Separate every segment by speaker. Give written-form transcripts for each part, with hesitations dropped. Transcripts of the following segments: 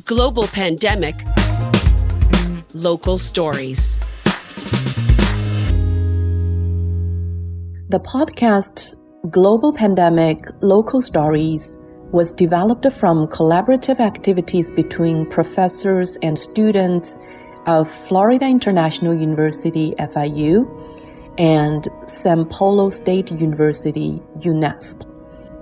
Speaker 1: Global pandemic, local stories.
Speaker 2: The podcast Global Pandemic, Local Stories was developed from collaborative activities between professors and students of Florida International University, FIU, and São Paulo State University, Unesp.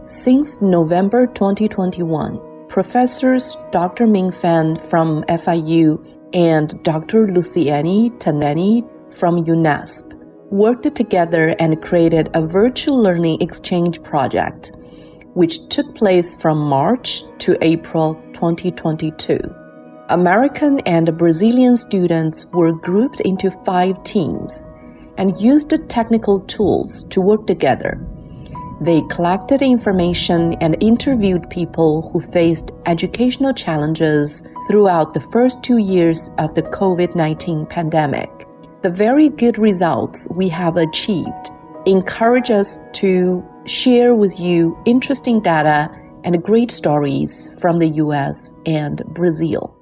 Speaker 2: Since November 2021, Professors Dr. Ming Fan from FIU and Dr. Luciani Taneni from Unesp worked together and created a virtual learning exchange project, which took place from March to April 2022. American and Brazilian students were grouped into 5 teams and used technical tools to work together. They collected information and interviewed people who faced educational challenges throughout the first 2 years of the COVID-19 pandemic. The very good results we have achieved encourage us to share with you interesting data and great stories from the US and Brazil.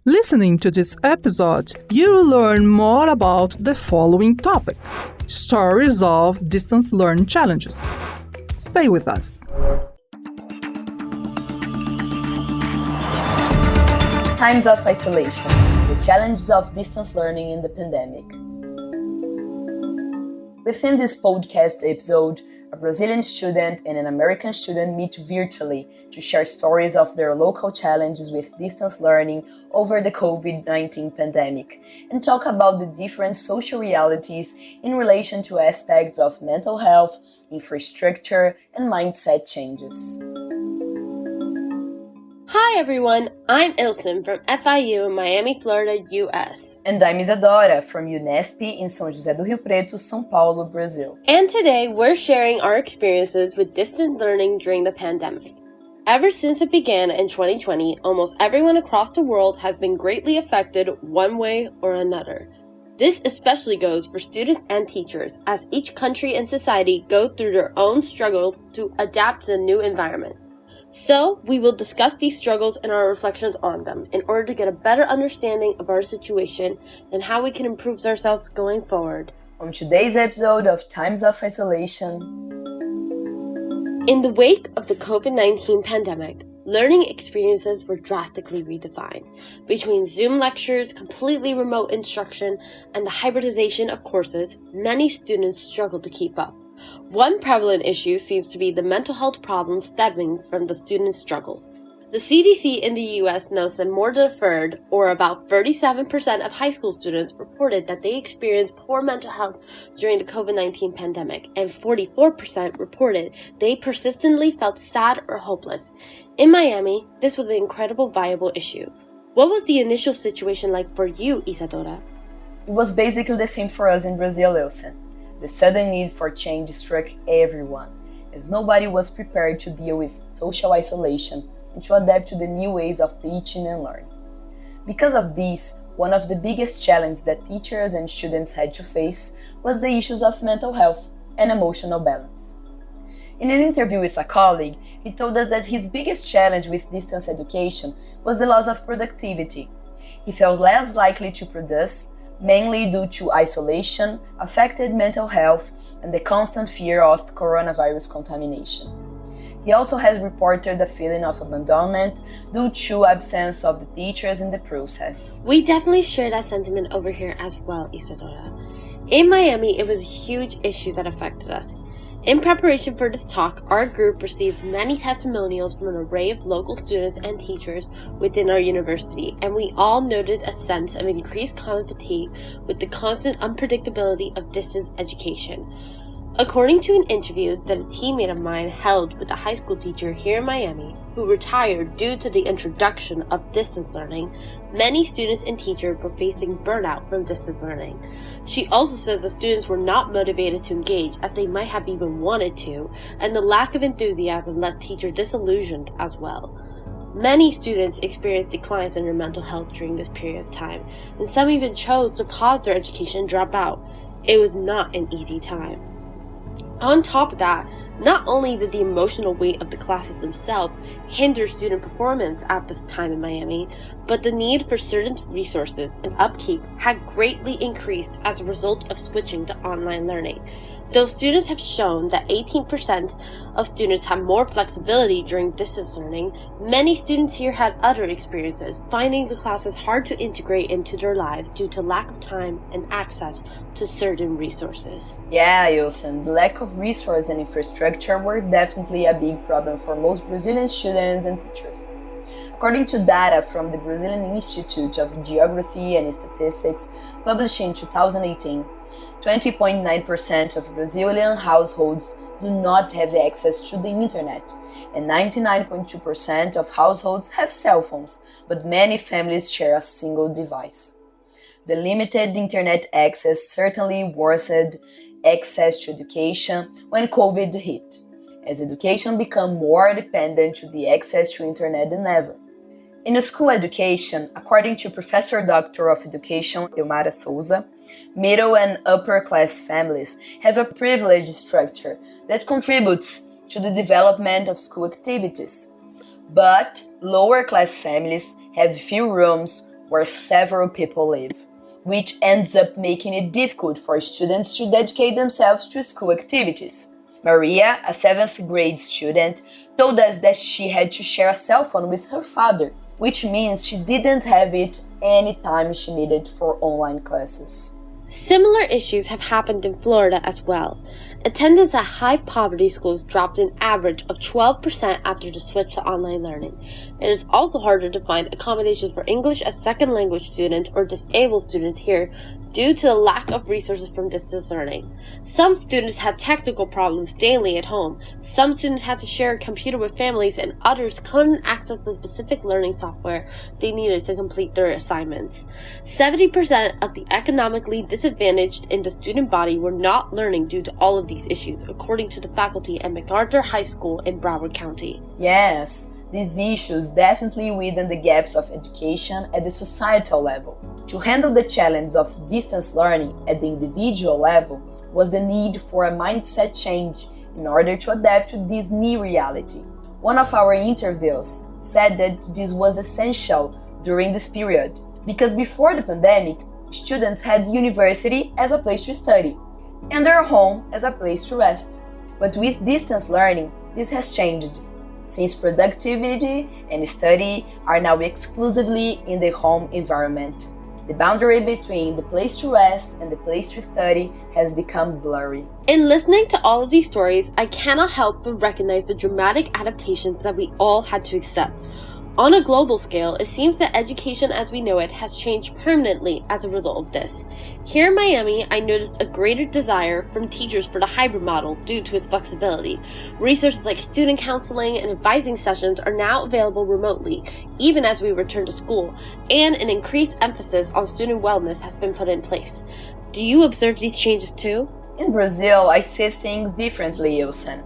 Speaker 3: Listening to this episode, you will learn more about the following topic: stories of distance learning challenges. Stay with us.
Speaker 4: Times of isolation, the challenges of distance learning in the pandemic. Within this podcast episode, a Brazilian student and an American student meet virtually to share stories of their local challenges with distance learning over the COVID-19 pandemic and talk about the different social realities in relation to aspects of mental health, infrastructure, and mindset changes.
Speaker 5: Hi everyone, I'm Ilsen from FIU in Miami, Florida, US.
Speaker 4: And I'm Isadora from Unesp in São José do Rio Preto, São Paulo, Brazil.
Speaker 5: And today we're sharing our experiences with distance learning during the pandemic. Ever since it began in 2020, almost everyone across the world has been greatly affected one way or another. This especially goes for students and teachers, as each country and society go through their own struggles to adapt to the new environment. So, we will discuss these struggles and our reflections on them in order to get a better understanding of our situation and how we can improve ourselves going forward.
Speaker 4: On today's episode of Times of Isolation.
Speaker 5: In the wake of the COVID-19 pandemic, learning experiences were drastically redefined. Between Zoom lectures, completely remote instruction, and the hybridization of courses, many students struggled to keep up. One prevalent issue seems to be the mental health problems stemming from the students' struggles. The CDC in the US notes that more than a third, or about 37% of high school students, reported that they experienced poor mental health during the COVID-19 pandemic, and 44% reported they persistently felt sad or hopeless. In Miami, this was an incredible viable issue. What was the initial situation like for you, Isadora?
Speaker 4: It was basically the same for us in Brazil, Ilsen. The sudden need for change struck everyone, as nobody was prepared to deal with social isolation and to adapt to the new ways of teaching and learning. Because of this, one of the biggest challenges that teachers and students had to face was the issues of mental health and emotional balance. In an interview with a colleague, he told us that his biggest challenge with distance education was the loss of productivity. He felt less likely to produce, mainly due to isolation, affected mental health, and the constant fear of coronavirus contamination. He also has reported a feeling of abandonment due to absence of the teachers in the process.
Speaker 5: We definitely share that sentiment over here as well, Isadora. In Miami, it was a huge issue that affected us. In preparation for this talk, our group received many testimonials from an array of local students and teachers within our university, and we all noted a sense of increased common fatigue with the constant unpredictability of distance education. According to an interview that a teammate of mine held with a high school teacher here in Miami, who retired due to the introduction of distance learning, many students and teachers were facing burnout from distance learning. She also said the students were not motivated to engage as they might have even wanted to, and the lack of enthusiasm left teachers disillusioned as well. Many students experienced declines in their mental health during this period of time, and some even chose to pause their education and drop out. It was not an easy time. On top of that, Not only did the emotional weight of the classes themselves hinder student performance at this time in Miami, but the need for certain resources and upkeep had greatly increased as a result of switching to online learning. Though students have shown that 18% of students have more flexibility during distance learning, many students here had other experiences, finding the classes hard to integrate into their lives due to lack of time and access to certain resources.
Speaker 4: Yeah, Ilsen, the lack of resources and infrastructure were definitely a big problem for most Brazilian students and teachers. According to data from the Brazilian Institute of Geography and Statistics, published in 2018, 20.9% of Brazilian households do not have access to the internet, and 99.2% of households have cell phones, but many families share a single device. The limited internet access certainly worsened access to education when COVID hit, as education became more dependent to the access to internet than ever. In school education, according to Professor Doctor of Education Elmara Souza, middle and upper class families have a privileged structure that contributes to the development of school activities. But lower class families have few rooms where several people live, which ends up making it difficult for students to dedicate themselves to school activities. Maria, a 7th grade student, told us that she had to share a cell phone with her father, which means she didn't have it any time she needed for online classes.
Speaker 5: Similar issues have happened in Florida as well. Attendance at high poverty schools dropped an average of 12% after the switch to online learning. It is also harder to find accommodations for English as second language students or disabled students here due to the lack of resources from distance learning. Some students had technical problems daily at home. Some students had to share a computer with families, and others couldn't access the specific learning software they needed to complete their assignments. 70% of the economically disadvantaged in the student body were not learning due to all of these issues, according to the faculty at MacArthur High School in Broward County.
Speaker 4: Yes, these issues definitely widen the gaps of education at the societal level. To handle the challenge of distance learning at the individual level was the need for a mindset change in order to adapt to this new reality. One of our interviews said that this was essential during this period, because before the pandemic, students had university as a place to study and their home as a place to rest. But with distance learning, this has changed, since productivity and study are now exclusively in the home environment. The boundary between the place to rest and the place to study has become blurry.
Speaker 5: In listening to all of these stories, I cannot help but recognize the dramatic adaptations that we all had to accept. On a global scale, it seems that education as we know it has changed permanently as a result of this. Here in Miami, I noticed a greater desire from teachers for the hybrid model due to its flexibility. Resources like student counseling and advising sessions are now available remotely, even as we return to school, and an increased emphasis on student wellness has been put in place. Do you observe these changes too?
Speaker 4: In Brazil, I see things differently, Ilsen.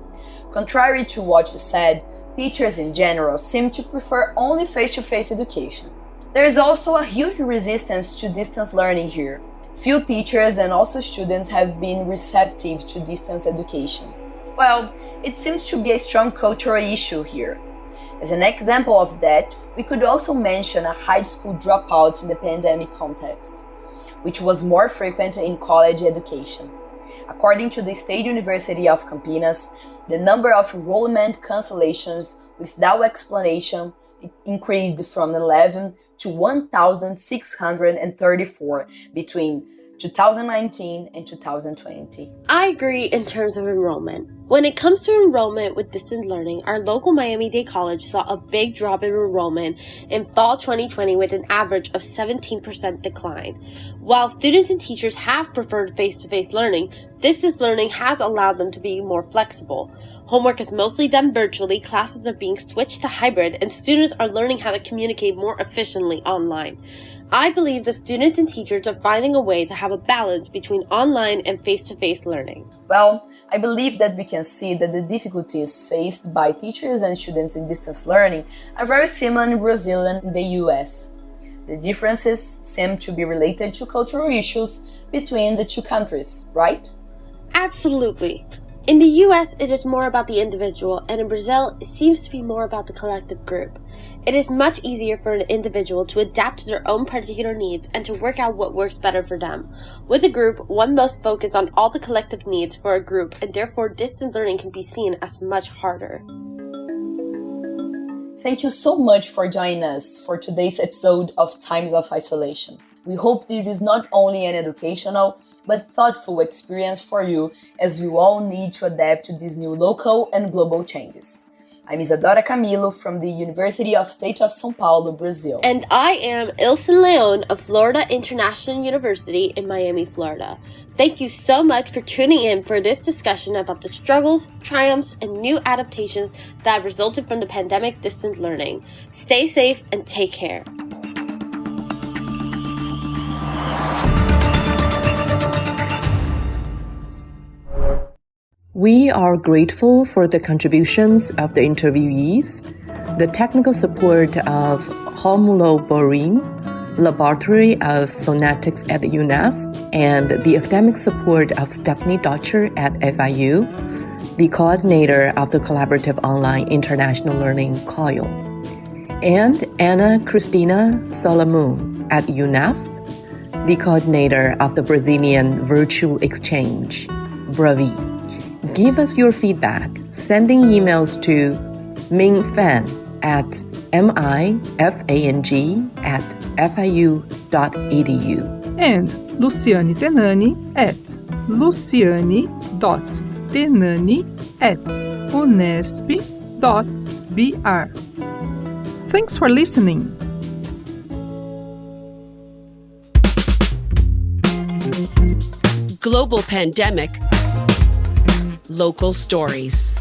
Speaker 4: Contrary to what you said, teachers in general seem to prefer only face-to-face education. There is also a huge resistance to distance learning here. Few teachers and also students have been receptive to distance education. Well, it seems to be a strong cultural issue here. As an example of that, we could also mention a high school dropout in the pandemic context, which was more frequent in college education. According to the State University of Campinas, the number of enrollment cancellations without explanation increased from 11 to 1,634 between 2019 and 2020.
Speaker 5: I agree in terms of enrollment. When it comes to enrollment with distance learning, our local Miami-Dade college saw a big drop in enrollment in fall 2020 with an average of 17% decline. While students and teachers have preferred face-to-face learning, distance learning has allowed them to be more flexible. Homework is mostly done virtually, classes are being switched to hybrid, and students are learning how to communicate more efficiently online. I believe that students and teachers are finding a way to have a balance between online and face-to-face learning.
Speaker 4: Well, I believe that we can see that the difficulties faced by teachers and students in distance learning are very similar in Brazil and in the US. The differences seem to be related to cultural issues between the two countries, right?
Speaker 5: Absolutely. In the US, it is more about the individual, and in Brazil, it seems to be more about the collective group. It is much easier for an individual to adapt to their own particular needs and to work out what works better for them. With a group, one must focus on all the collective needs for a group, and therefore distance learning can be seen as much harder.
Speaker 4: Thank you so much for joining us for today's episode of Times of Isolation. We hope this is not only an educational, but thoughtful experience for you, as we all need to adapt to these new local and global changes. I'm Isadora Camillo from the University of State of São Paulo, Brazil.
Speaker 5: And I am Ilsen Leon of Florida International University in Miami, Florida. Thank you so much for tuning in for this discussion about the struggles, triumphs, and new adaptations that resulted from the pandemic distance learning. Stay safe and take care.
Speaker 2: We are grateful for the contributions of the interviewees, the technical support of Romulo Borim, Laboratory of Phonetics at Unesp, and the academic support of Stephanie Dotcher at FIU, the coordinator of the Collaborative Online International Learning COIL, and Ana Cristina Solomon at Unesp, the coordinator of the Brazilian Virtual Exchange, Bravi. Give us your feedback, sending emails to mingfang@mifang@fiu.edu.
Speaker 3: And Luciane Tenani at luciane.tenani@unesp.br. Thanks for listening.
Speaker 1: Global pandemic. Local stories.